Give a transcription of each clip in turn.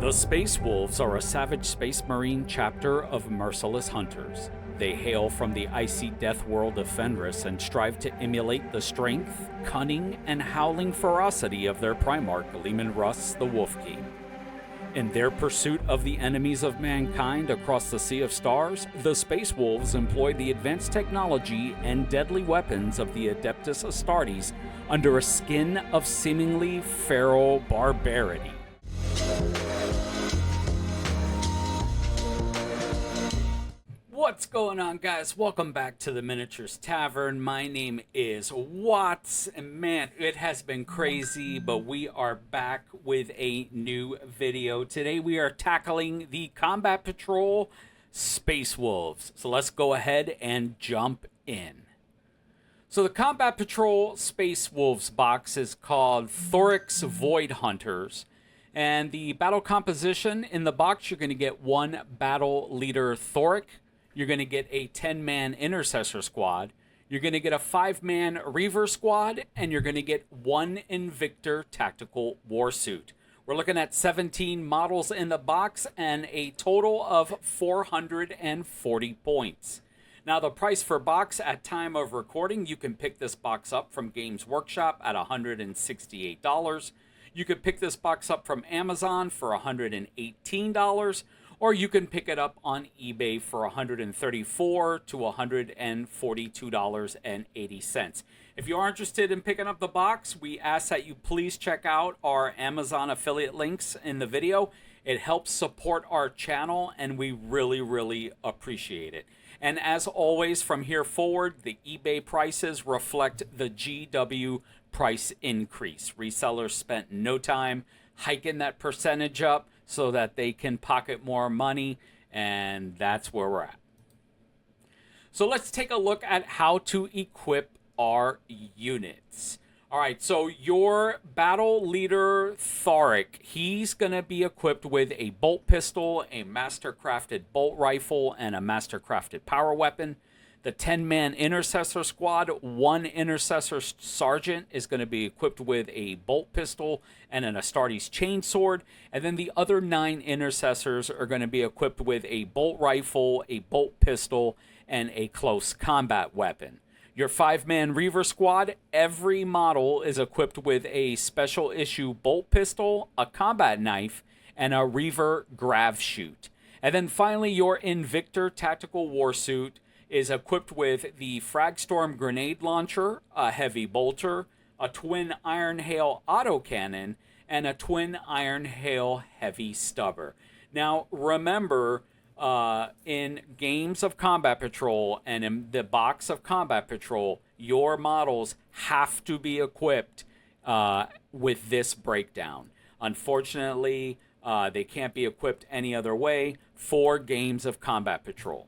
The Space Wolves are a savage space marine chapter of merciless hunters. They hail from the icy death world of Fenris and strive to emulate the strength, cunning, and howling ferocity of their primarch, Leman Russ the Wolf King. In their pursuit of the enemies of mankind across the Sea of Stars, the Space Wolves employ the advanced technology and deadly weapons of the Adeptus Astartes under a skin of seemingly feral barbarity. What's going on, guys? Welcome back to the Miniatures Tavern. My name is Watts, and man, it has been crazy, but we are back with a new video. Today we are tackling the Combat Patrol Space Wolves. So let's go ahead and jump in. So the Combat Patrol Space Wolves box is called Thoric's Void Hunters. And the battle composition in the box, you're going to get one battle leader Thoric. You're going to get a 10-man intercessor squad. You're going to get a 5-man reaver squad. And you're going to get one Invictor tactical warsuit. We're looking at 17 models in the box and a total of 440 points. Now, the price for box at time of recording, you can pick this box up from Games Workshop at $168. You could pick this box up from Amazon for $118. Or you can pick it up on eBay for $134 to $142.80. If you are interested in picking up the box, we ask that you please check out our Amazon affiliate links in the video. It helps support our channel, and we really appreciate it. And as always, from here forward, the eBay prices reflect the GW price increase. Resellers spent no time hiking that percentage up so that they can pocket more money, and that's where we're at. So let's take a look at how to equip our units. All right, so your battle leader Thoric, he's going to be equipped with a bolt pistol, a master-crafted bolt rifle, and a master-crafted power weapon. The 10-man intercessor squad, one intercessor sergeant is going to be equipped with a bolt pistol and an Astartes chainsword. And then the other 9 intercessors are going to be equipped with a bolt rifle, a bolt pistol, and a close combat weapon. Your 5-man reaver squad, every model is equipped with a special issue bolt pistol, a combat knife, and a reaver grav chute. And then finally, your Invictor tactical warsuit is equipped with the Fragstorm grenade launcher, a heavy bolter, a twin Iron Hail autocannon, and a twin Iron Hail heavy stubber. Now, remember, in games of Combat Patrol and in the box of Combat Patrol, your models have to be equipped with this breakdown. Unfortunately, they can't be equipped any other way for games of Combat Patrol.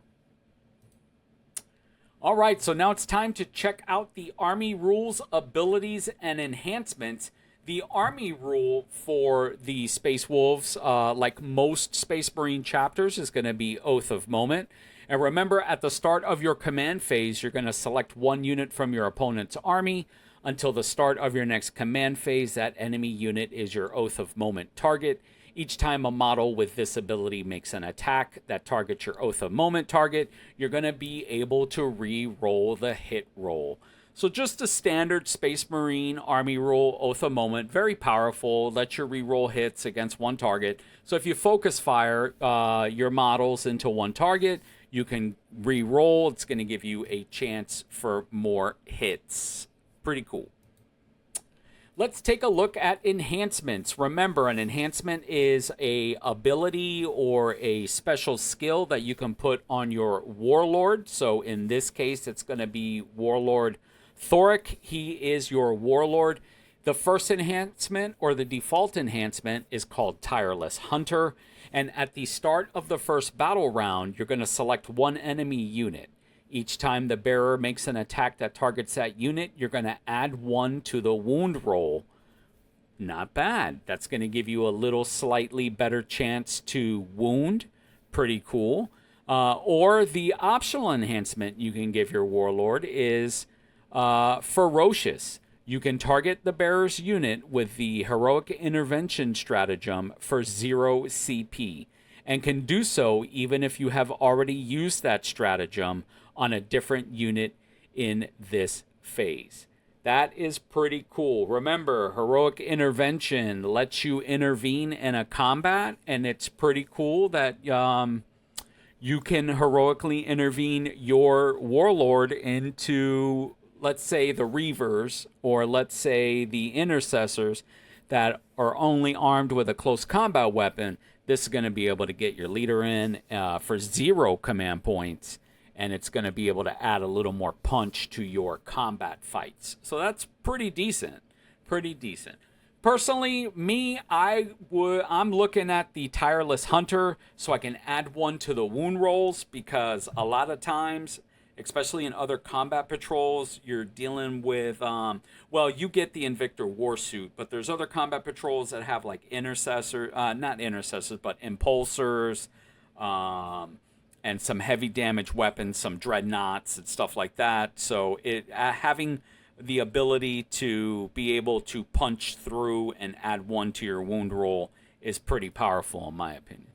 All right, so now it's time to check out the Army rules, abilities, and enhancements. The Army rule for the Space Wolves, like most Space Marine chapters, is going to be Oath of Moment. And remember, at the start of your command phase, you're going to select one unit from your opponent's army. Until the start of your next command phase, that enemy unit is your Oath of Moment target. Each time a model with this ability makes an attack that targets your Oath of Moment target, you're going to be able to re-roll the hit roll. So just a standard Space Marine Army rule, Oath of Moment, very powerful, lets you re-roll hits against one target. So if you focus fire your models into one target, you can re-roll. It's going to give you a chance for more hits. Pretty cool. Let's take a look at enhancements. Remember, an enhancement is a ability or a special skill that you can put on your Warlord. So in this case, it's going to be Warlord Thoric. He is your Warlord. The first enhancement, or the default enhancement, is called Tireless Hunter. And at the start of the first battle round, you're going to select one enemy unit. Each time the bearer makes an attack that targets that unit, you're going to add 1 to the wound roll. Not bad. That's going to give you a little slightly better chance to wound. Pretty cool. Or the optional enhancement you can give your Warlord is Ferocious. You can target the bearer's unit with the Heroic Intervention stratagem for 0 CP, and can do so even if you have already used that stratagem on a different unit in this phase. That is pretty cool. Remember, Heroic Intervention lets you intervene in a combat, and it's pretty cool that you can heroically intervene your warlord into, let's say, the Reavers, or let's say the Intercessors that are only armed with a close combat weapon. This is going to be able to get your leader in for 0 command points, and it's going to be able to add a little more punch to your combat fights. So that's pretty decent. Pretty decent. Personally, I'm looking at the Tireless Hunter so I can add one to the wound rolls, because a lot of times, especially in other combat patrols, you're dealing with, well, you get the Invictor Warsuit, but there's other combat patrols that have like not intercessors, but impulsors, and some heavy damage weapons, some dreadnoughts and stuff like that. So having the ability to be able to punch through and add one to your wound roll is pretty powerful, in my opinion.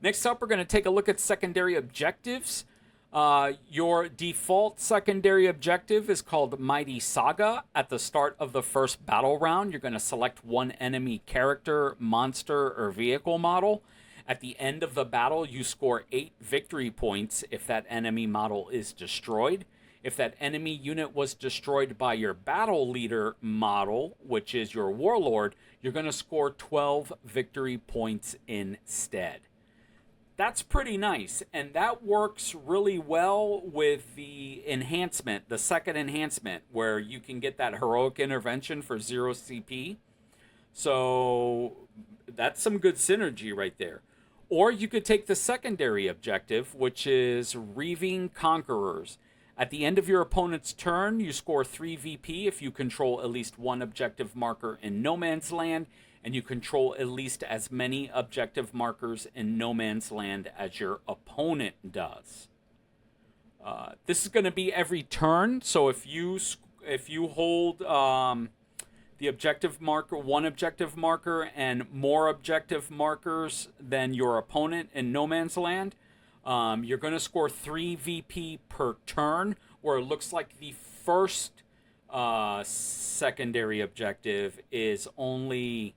Next up, we're going to take a look at secondary objectives. Your default secondary objective is called Mighty Saga. At the start of the first battle round, you're going to select one enemy character, monster, or vehicle model. At the end of the battle, you score 8 victory points if that enemy model is destroyed. If that enemy unit was destroyed by your battle leader model, which is your warlord, you're going to score 12 victory points instead. That's pretty nice, and that works really well with the enhancement, the second enhancement, where you can get that Heroic Intervention for 0 CP. So that's some good synergy right there. Or you could take the secondary objective, which is Reaving Conquerors. At the end of your opponent's turn, you score 3 VP if you control at least one objective marker in No Man's Land, and you control at least as many objective markers in No Man's Land as your opponent does. This is going to be every turn, so if you hold the objective marker, one objective marker, and more objective markers than your opponent in No Man's Land, you're going to score 3 VP per turn, where it looks like the first secondary objective is only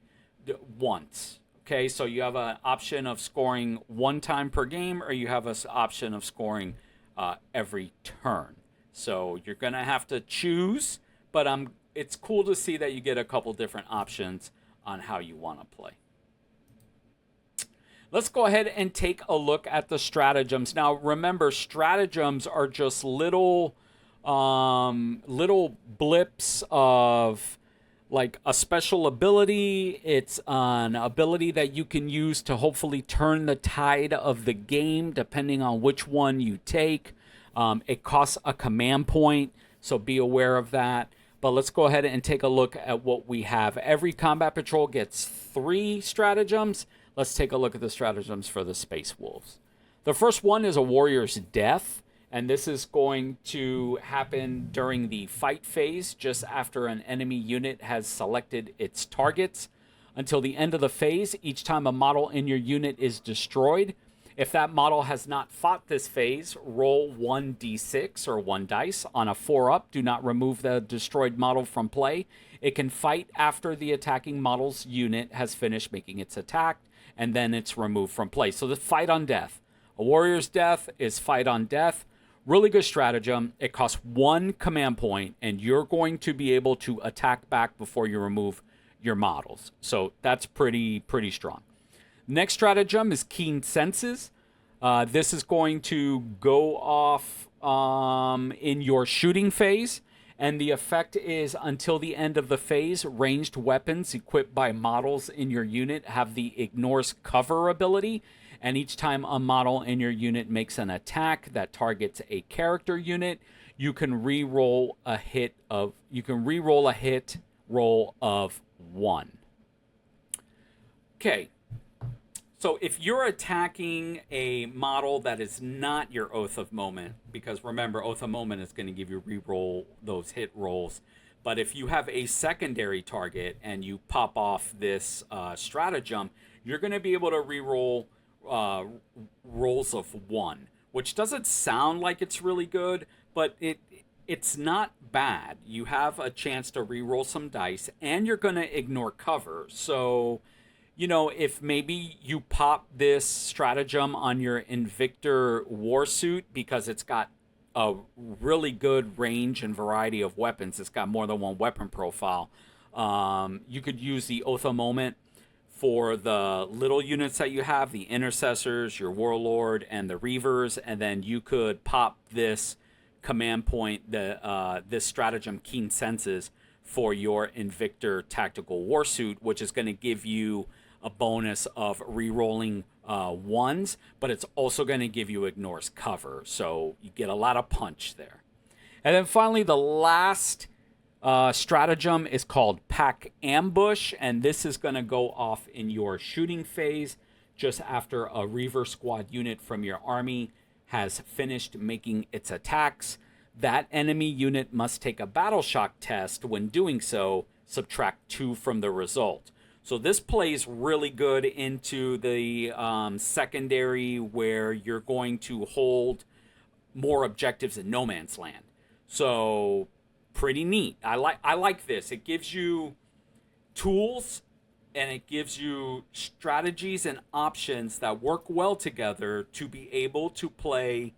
once. Okay, so you have an option of scoring 1 time per game, or you have an option of scoring every turn. So you're going to have to choose, but it's cool to see that you get a couple different options on how you want to play. Let's go ahead and take a look at the stratagems. Now, remember, stratagems are just little blips of like a special ability. It's an ability that you can use to hopefully turn the tide of the game, depending on which one you take. It costs a command point, so be aware of that. But let's go ahead and take a look at what we have. Every combat patrol gets 3 stratagems. Let's take a look at the stratagems for the Space Wolves. The first one is a Warrior's Death, and this is going to happen during the fight phase, just after an enemy unit has selected its targets. Until the end of the phase, each time a model in your unit is destroyed, if that model has not fought this phase, roll 1d6 or 1 dice. On a 4-up, do not remove the destroyed model from play. It can fight after the attacking model's unit has finished making its attack, and then it's removed from play. So the fight on death. A Warrior's Death is fight on death. Really good stratagem. It costs 1 command point, and you're going to be able to attack back before you remove your models. So that's pretty strong. Next stratagem is Keen Senses. This is going to go off in your shooting phase, and the effect is until the end of the phase, ranged weapons equipped by models in your unit have the Ignores Cover ability, and each time a model in your unit makes an attack that targets a character unit, you can re-roll a hit roll of 1. Okay. So if you're attacking a model that is not your Oath of Moment, because remember, Oath of Moment is going to give you reroll those hit rolls. But if you have a secondary target and you pop off this stratagem, you're going to be able to reroll uh, rolls of one, which doesn't sound like it's really good, but it's not bad. You have a chance to reroll some dice, and you're going to ignore cover. So if maybe you pop this stratagem on your Invictor Warsuit because it's got a really good range and variety of weapons, it's got more than one weapon profile. You could use the Oath of Moment for the little units that you have, the Intercessors, your Warlord, and the Reavers, and then you could pop this command point, this stratagem Keen Senses, for your Invictor Tactical Warsuit, which is going to give you a bonus of re-rolling ones, but it's also going to give you ignores cover, so you get a lot of punch there. And then finally, the last stratagem is called Pack Ambush, and this is going to go off in your shooting phase just after a Reaver Squad unit from your army has finished making its attacks. That enemy unit must take a battle shock test. When doing so, subtract 2 from the result. So this plays really good into the secondary where you're going to hold more objectives in no man's land. So pretty neat. I like this. It gives you tools and it gives you strategies and options that work well together to be able to play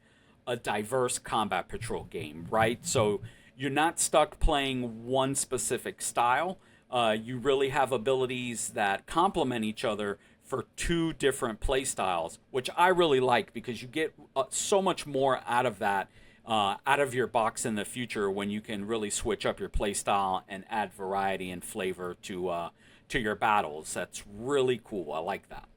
a diverse combat patrol game, right? So you're not stuck playing one specific style. You really have abilities that complement each other for 2 different play styles, which I really like because you get so much more out of that, out of your box in the future when you can really switch up your play style and add variety and flavor to your battles. That's really cool. I like that.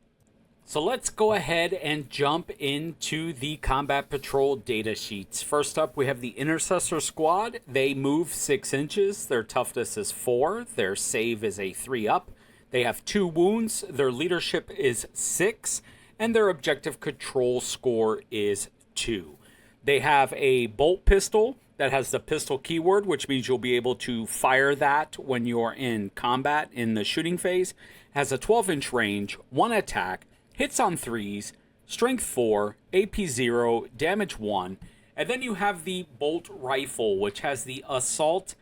So let's go ahead and jump into the Combat Patrol data sheets. First up, we have the Intercessor Squad. They move 6 inches. Their toughness is 4. Their save is a 3-up. They have 2 wounds. Their leadership is 6. And their objective control score is 2. They have a bolt pistol that has the pistol keyword, which means you'll be able to fire that when you're in combat in the shooting phase. Has a 12-inch range, 1 attack, hits on 3s, strength 4, AP 0, damage 1. And then you have the bolt rifle, which has the assault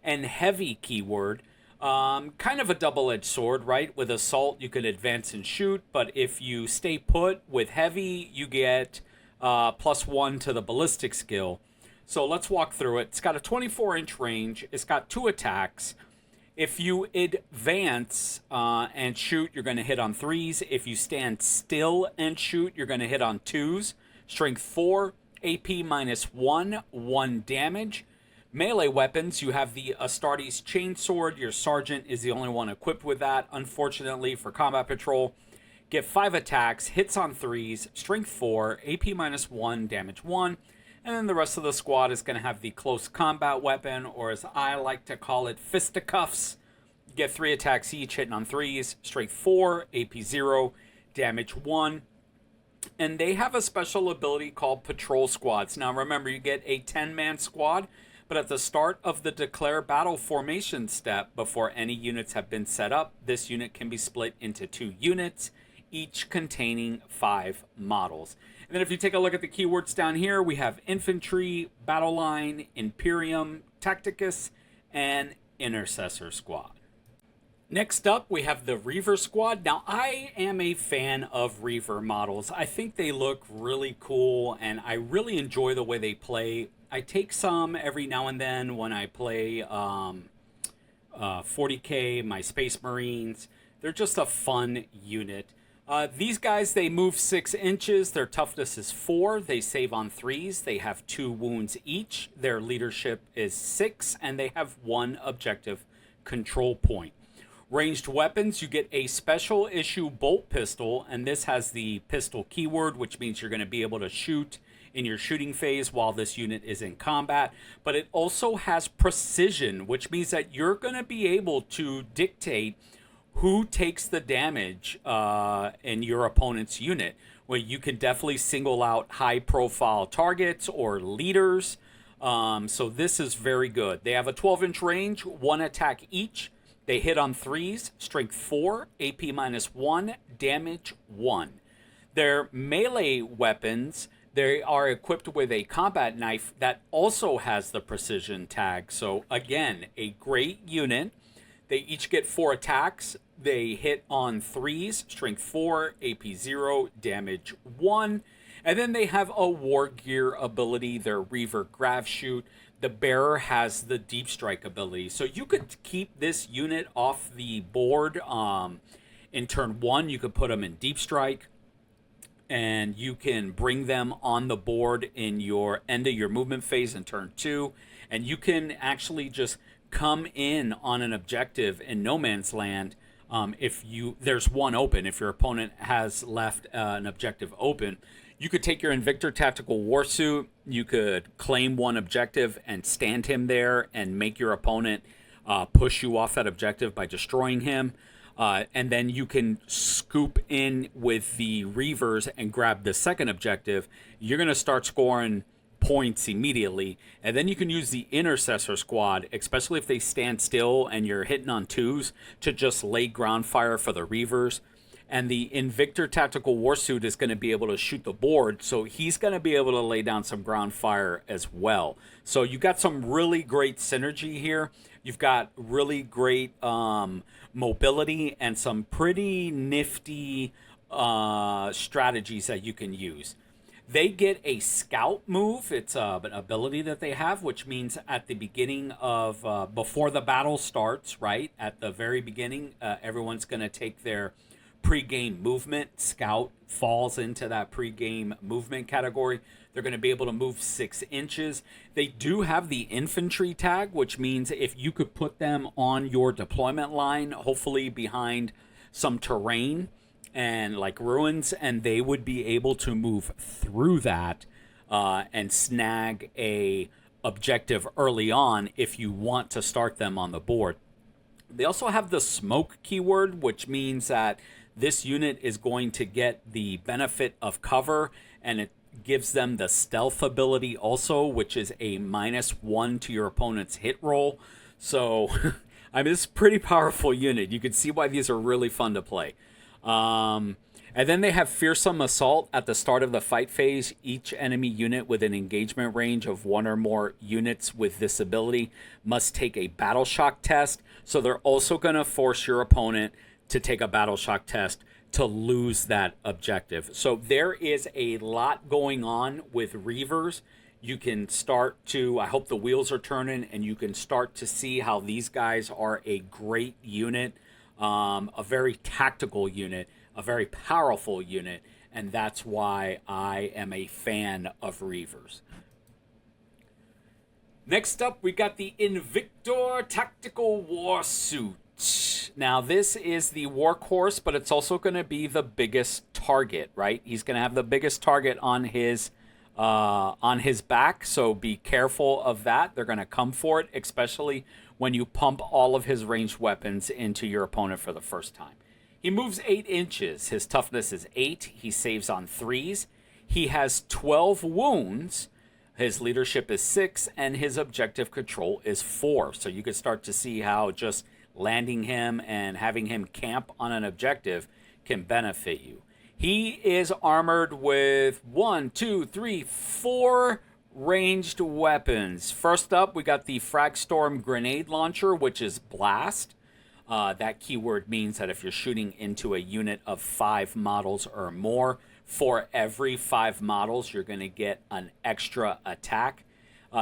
and heavy keyword. Kind of a double-edged sword, right? With assault, you can advance and shoot, but if you stay put with heavy, you get +1 to the ballistic skill. So let's walk through it. It's got a 24-inch range. It's got 2 attacks. If you advance and shoot, you're going to hit on 3s. If you stand still and shoot, you're going to hit on 2s. Strength 4, AP -1, 1 damage. Melee weapons, you have the Astartes Chainsword. Your sergeant is the only one equipped with that, unfortunately, for combat patrol. Get 5 attacks, hits on 3s, strength 4, AP -1, damage 1. And then the rest of the squad is going to have the close combat weapon, or as I like to call it, fisticuffs. You get 3 attacks each, hitting on 3s, strength 4, AP 0, damage 1. And they have a special ability called Patrol Squads. Now remember, you get a 10-man squad, but at the start of the Declare Battle Formation step, before any units have been set up, this unit can be split into 2 units, each containing 5 models. And then if you take a look at the keywords down here, we have Infantry, Battle Line, Imperium, Tacticus, and Intercessor Squad. Next up, we have the Reaver Squad. Now, I am a fan of Reaver models. I think they look really cool, and I really enjoy the way they play. I take some every now and then when I play 40K, my Space Marines. They're just a fun unit. These guys, they move 6 inches. Their toughness is 4. They save on 3s. They have 2 wounds each. Their leadership is 6, and they have 1 objective control point. Ranged weapons, you get a special issue bolt pistol, and this has the pistol keyword, which means you're going to be able to shoot in your shooting phase while this unit is in combat. But it also has precision, which means that you're going to be able to dictate who takes the damage in your opponent's unit. Well, you can definitely single out high-profile targets or leaders. So this is very good. They have a 12-inch range, 1 attack each. They hit on 3s, strength 4, AP -1, damage 1. Their melee weapons, they are equipped with a combat knife that also has the precision tag. So again, a great unit. They each get 4 attacks. They hit on 3s, strength 4, AP 0, damage 1. And then they have a war gear ability, their Reaver Grav Shoot. The bearer has the deep strike ability. So you could keep this unit off the board in turn 1. You could put them in deep strike, and you can bring them on the board in your end of your movement phase in turn 2. And you can actually just come in on an objective in no man's land. If there's one open, if your opponent has left an objective open, you could take your Invictor Tactical Warsuit, you could claim one objective and stand him there and make your opponent push you off that objective by destroying him. And then you can scoop in with the Reavers and grab the second objective. You're going to start scoring points immediately, and then you can use the Intercessor Squad, especially if they stand still and you're hitting on 2s, to just lay ground fire for the Reavers. And the Invictor Tactical Warsuit is going to be able to shoot the board, so he's going to be able to lay down some ground fire as well. So you got some really great synergy here. You've got really great mobility and some pretty nifty strategies that you can use. They get a scout move. It's an ability that they have, which means at the beginning of, before the battle starts, right? At the very beginning, everyone's going to take their pre-game movement. Scout falls into that pre-game movement category. They're going to be able to move 6 inches. They do have the infantry tag, which means if you could put them on your deployment line, hopefully behind some terrain and like ruins, and they would be able to move through that and snag a objective early on if you want to start them on the board. They also have the smoke keyword, which means that this unit is going to get the benefit of cover, and it gives them the stealth ability also, which is a -1 to your opponent's hit roll. So I mean, it's a pretty powerful unit. You can see why these are really fun to play. And then they have Fearsome Assault at the start of the fight phase. Each enemy unit with an engagement range of 1 or more units with this ability must take a Battle Shock test. So they're also going to force your opponent to take a Battle Shock test to lose that objective. So there is a lot going on with Reavers. You can start to, I hope the wheels are turning, and you can start to see how these guys are a great unit. A very tactical unit, a very powerful unit, and that's why I am a fan of Reavers. Next up, we got the Invictor Tactical Warsuit. Now, this is the workhorse, but it's also going to be the biggest target, right? He's going to have the biggest target on his back, so be careful of that. They're going to come for it, especially when you pump all of his ranged weapons into your opponent for the first time. He moves 8 inches. His toughness is 8. He saves on 3s. He has 12 wounds. His leadership is 6, and his objective control is 4. So you can start to see how just landing him and having him camp on an objective can benefit you. He is armored with 4 ranged weapons. First up, we got the Fragstorm Grenade Launcher, which is Blast. That keyword means that if you're shooting into a unit of 5 models or more, for every 5 models, you're going to get an extra attack.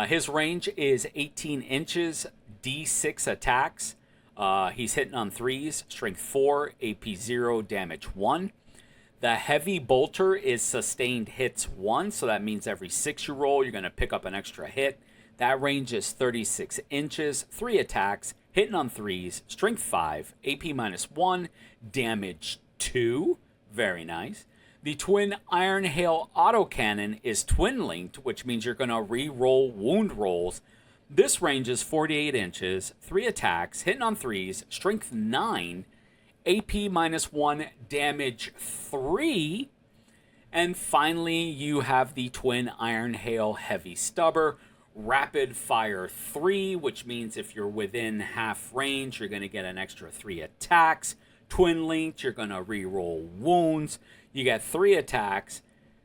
His range is 18 inches, D6 attacks. He's hitting on 3s, strength 4, AP 0, damage 1. The Heavy Bolter is sustained hits 1, so that means every 6 you roll, you're going to pick up an extra hit. That range is 36 inches, 3 attacks, hitting on 3s, strength 5, AP -1, damage 2. Very nice. The Twin Iron Hail Autocannon is twin-linked, which means you're going to re-roll wound rolls. This range is 48 inches, 3 attacks, hitting on 3s, strength 9, AP -1, damage 3. And finally, you have the twin Iron Hail Heavy Stubber, rapid fire 3, which means if you're within half range, you're going to get an extra 3 attacks. Twin linked, you're going to reroll wounds. You get 3 attacks,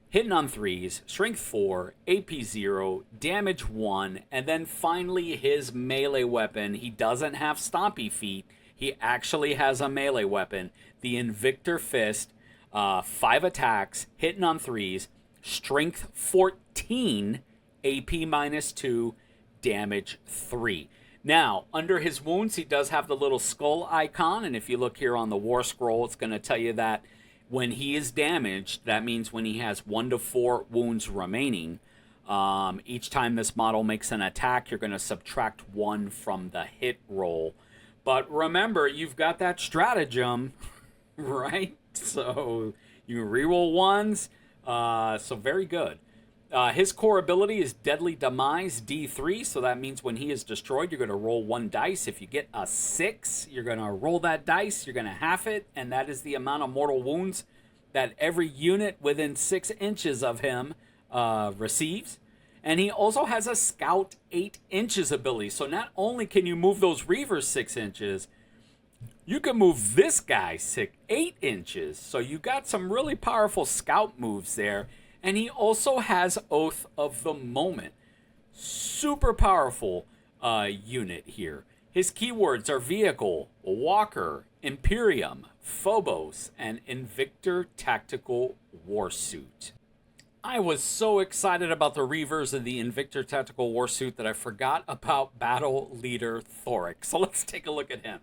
hitting on 3s, strength 4, AP 0, damage 1, and then finally his melee weapon. He doesn't have stompy feet. He actually has a melee weapon, the Invictor Fist. 5 attacks, hitting on 3s, strength 14, AP -2, damage 3. Now, under his wounds, he does have the little skull icon, and if you look here on the war scroll, it's going to tell you that when he is damaged, that means when he has 1 to 4 wounds remaining. Each time this model makes an attack, you're going to subtract 1 from the hit roll. But remember, you've got that stratagem, right? So you can reroll 1s. So very good. His core ability is Deadly Demise D3. So that means when he is destroyed, you're going to roll 1 dice. If you get a 6, you're going to roll that dice. You're going to half it. And that is the amount of mortal wounds that every unit within 6 inches of him receives. And he also has a Scout 8 inches ability. So not only can you move those Reavers 6 inches, you can move this guy 8 inches. So you got some really powerful scout moves there. And he also has Oath of the Moment. Super powerful unit here. His keywords are Vehicle, Walker, Imperium, Phobos, and Invictor Tactical Warsuit. I was so excited about the Reavers and the Invictor Tactical Warsuit that I forgot about Battle Leader Thoric. So let's take a look at him.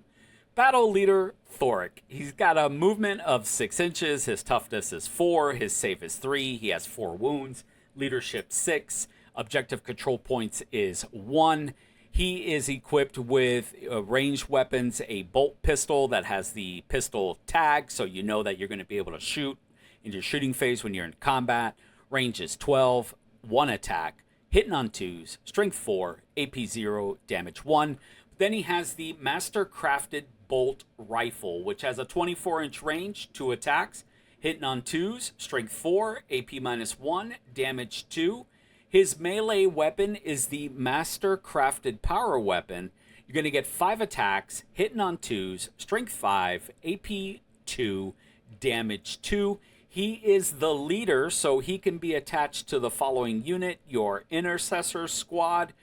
Battle Leader Thoric. He's got a movement of 6 inches. His toughness is 4. His save is 3. He has 4 wounds. Leadership 6. Objective control points is 1. He is equipped with ranged weapons, a bolt pistol that has the pistol tag, so you know that you're going to be able to shoot in your shooting phase when you're in combat. Range is 12. 1 attack. Hitting on 2s. Strength 4. AP 0. Damage 1. Then he has the Master Crafted Bolt Rifle, which has a 24-inch range, 2 attacks, hitting on 2s, strength 4, AP -1, damage 2. His melee weapon is the Master Crafted Power Weapon. You're going to get 5 attacks, hitting on 2s, strength 5, AP 2, damage 2. He is the leader, so he can be attached to the following unit, your Intercessor Squad.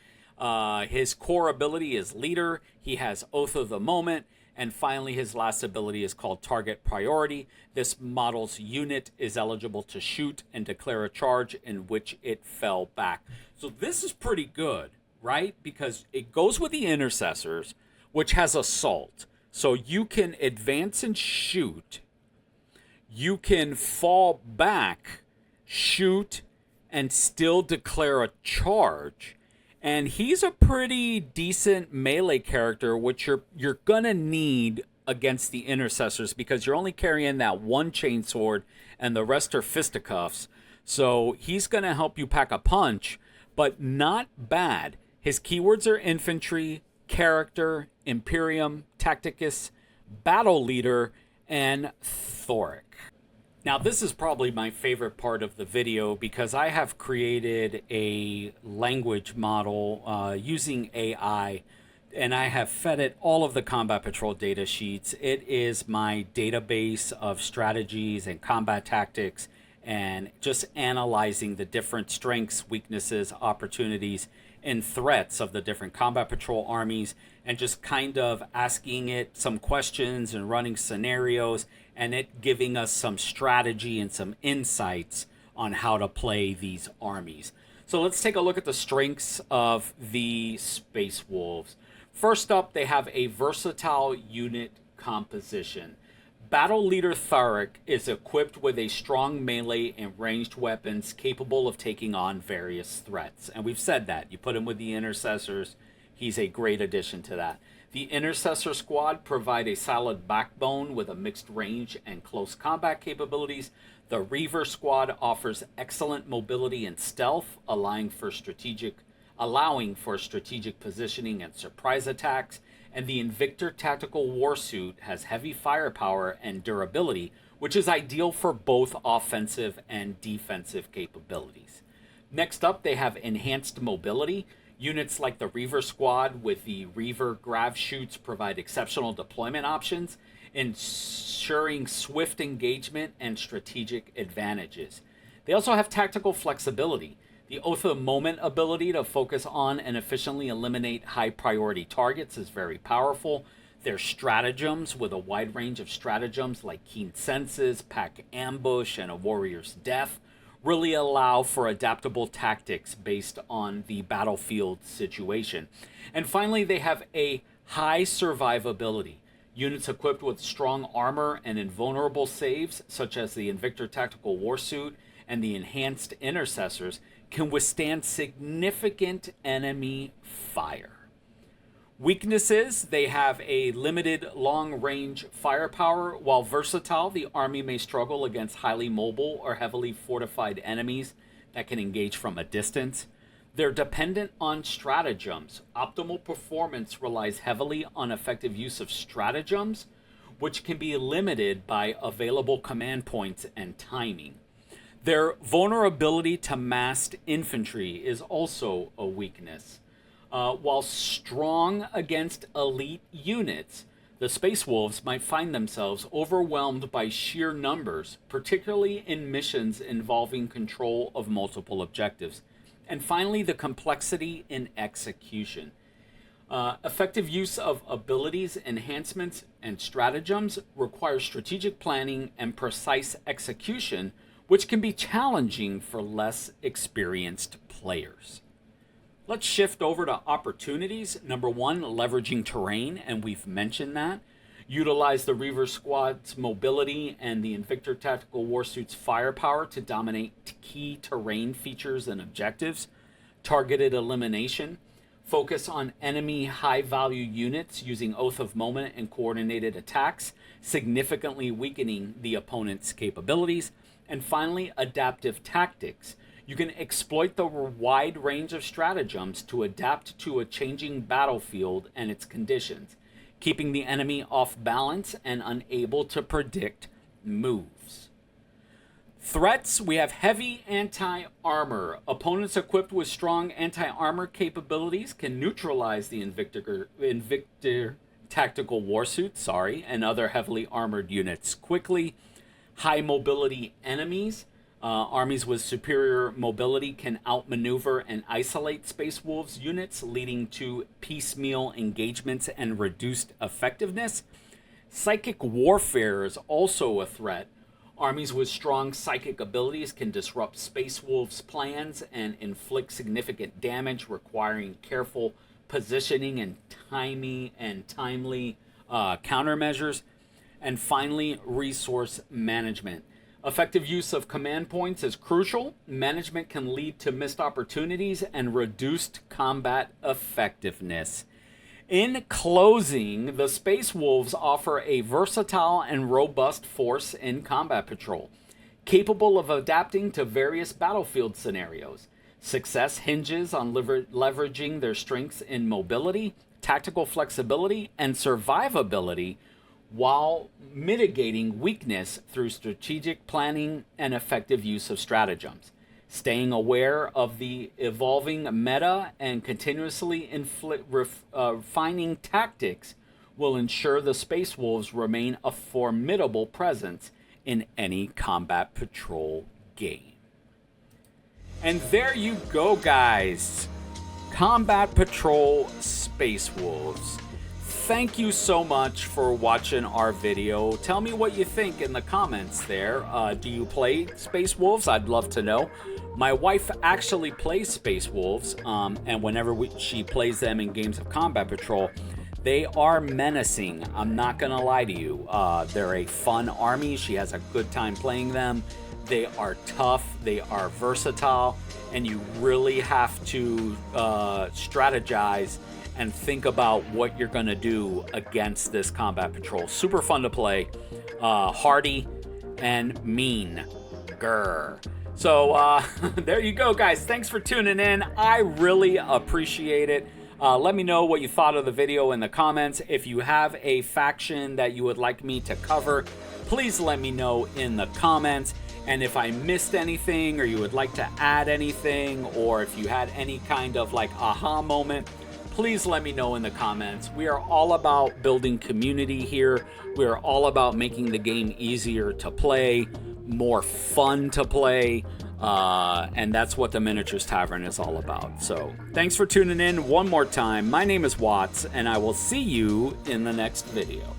His core ability is Leader. He has Oath of the Moment. And finally, his last ability is called Target Priority. This model's unit is eligible to shoot and declare a charge in which it fell back. So this is pretty good, right? Because it goes with the Intercessors, which has Assault. So you can advance and shoot. You can fall back, shoot, and still declare a charge. And he's a pretty decent melee character, which you're going to need against the Intercessors because you're only carrying that 1 chainsword and the rest are fisticuffs. So he's going to help you pack a punch, but not bad. His keywords are Infantry, Character, Imperium, Tacticus, Battle Leader, and Thoric. Now, this is probably my favorite part of the video because I have created a language model using AI, and I have fed it all of the Combat Patrol data sheets. It is my database of strategies and combat tactics and just analyzing the different strengths, weaknesses, opportunities, and threats of the different Combat Patrol armies, and just kind of asking it some questions and running scenarios, and it giving us some strategy and some insights on how to play these armies. So let's take a look at the strengths of the Space Wolves. First up, they have a versatile unit composition. Battle Leader Thoric is equipped with a strong melee and ranged weapons capable of taking on various threats. And we've said that. You put him with the Intercessors, he's a great addition to that. The Intercessor Squad provide a solid backbone with a mixed range and close combat capabilities. The Reaver Squad offers excellent mobility and stealth, allowing for strategic positioning and surprise attacks. And the Invictor Tactical Warsuit has heavy firepower and durability, which is ideal for both offensive and defensive capabilities. Next up, they have enhanced mobility. Units like the Reaver Squad with the Reaver Grav Chutes provide exceptional deployment options, ensuring swift engagement and strategic advantages. They also have tactical flexibility. The Oath of Moment ability to focus on and efficiently eliminate high-priority targets is very powerful. Their stratagems, with a wide range of stratagems like Keen Senses, Pack Ambush, and a Warrior's Death, really allow for adaptable tactics based on the battlefield situation. And finally, they have a high survivability. Units equipped with strong armor and invulnerable saves, such as the Invictor Tactical Warsuit and the Enhanced Intercessors, can withstand significant enemy fire. Weaknesses: they have a limited long-range firepower. While versatile, the army may struggle against highly mobile or heavily fortified enemies that can engage from a distance. They're dependent on stratagems. Optimal performance relies heavily on effective use of stratagems, which can be limited by available command points and timing. Their vulnerability to massed infantry is also a weakness. While strong against elite units, the Space Wolves might find themselves overwhelmed by sheer numbers, particularly in missions involving control of multiple objectives. And finally, the complexity in execution. Effective use of abilities, enhancements, and stratagems requires strategic planning and precise execution, which can be challenging for less experienced players. Let's shift over to opportunities. Number one, leveraging terrain, and we've mentioned that. Utilize the Reaver Squad's mobility and the Invictor Tactical Warsuit's firepower to dominate key terrain features and objectives. Targeted elimination. Focus on enemy high-value units using Oath of Moment and coordinated attacks, significantly weakening the opponent's capabilities. And finally, adaptive tactics. You can exploit the wide range of stratagems to adapt to a changing battlefield and its conditions, keeping the enemy off balance and unable to predict moves. Threats: we have heavy anti-armor. Opponents equipped with strong anti-armor capabilities can neutralize the Invictor Tactical Warsuit, and other heavily armored units quickly. High mobility enemies. Armies with superior mobility can outmaneuver and isolate Space Wolves units, leading to piecemeal engagements and reduced effectiveness. Psychic warfare is also a threat. Armies with strong psychic abilities can disrupt Space Wolves' plans and inflict significant damage, requiring careful positioning and timely countermeasures. And finally, resource management. Effective use of command points is crucial. Management can lead to missed opportunities and reduced combat effectiveness. In closing, the Space Wolves offer a versatile and robust force in combat patrol, capable of adapting to various battlefield scenarios. Success hinges on leveraging their strengths in mobility, tactical flexibility, and survivability, while mitigating weakness through strategic planning and effective use of stratagems. Staying aware of the evolving meta and continuously refining tactics will ensure the Space Wolves remain a formidable presence in any combat patrol game. And there you go, guys. Combat Patrol Space Wolves. Thank you so much for watching our video. Tell me what you think in the comments there. Do you play Space Wolves? I'd love to know. My wife actually plays Space Wolves, and whenever she plays them in games of Combat Patrol, they are menacing. I'm not gonna lie to you. They're a fun army. She has a good time playing them. They are tough, they are versatile, and you really have to strategize and think about what you're gonna do against this Combat Patrol. Super fun to play, hardy and mean. Grr. So there you go, guys. Thanks for tuning in. I really appreciate it. Let me know what you thought of the video in the comments. If you have a faction that you would like me to cover, please let me know in the comments. And if I missed anything, or you would like to add anything, or if you had any kind of like aha moment, please let me know in the comments. We are all about building community here. We are all about making the game easier to play, more fun to play, and that's what the Miniatures Tavern is all about. So thanks for tuning in one more time. My name is Watts, and I will see you in the next video.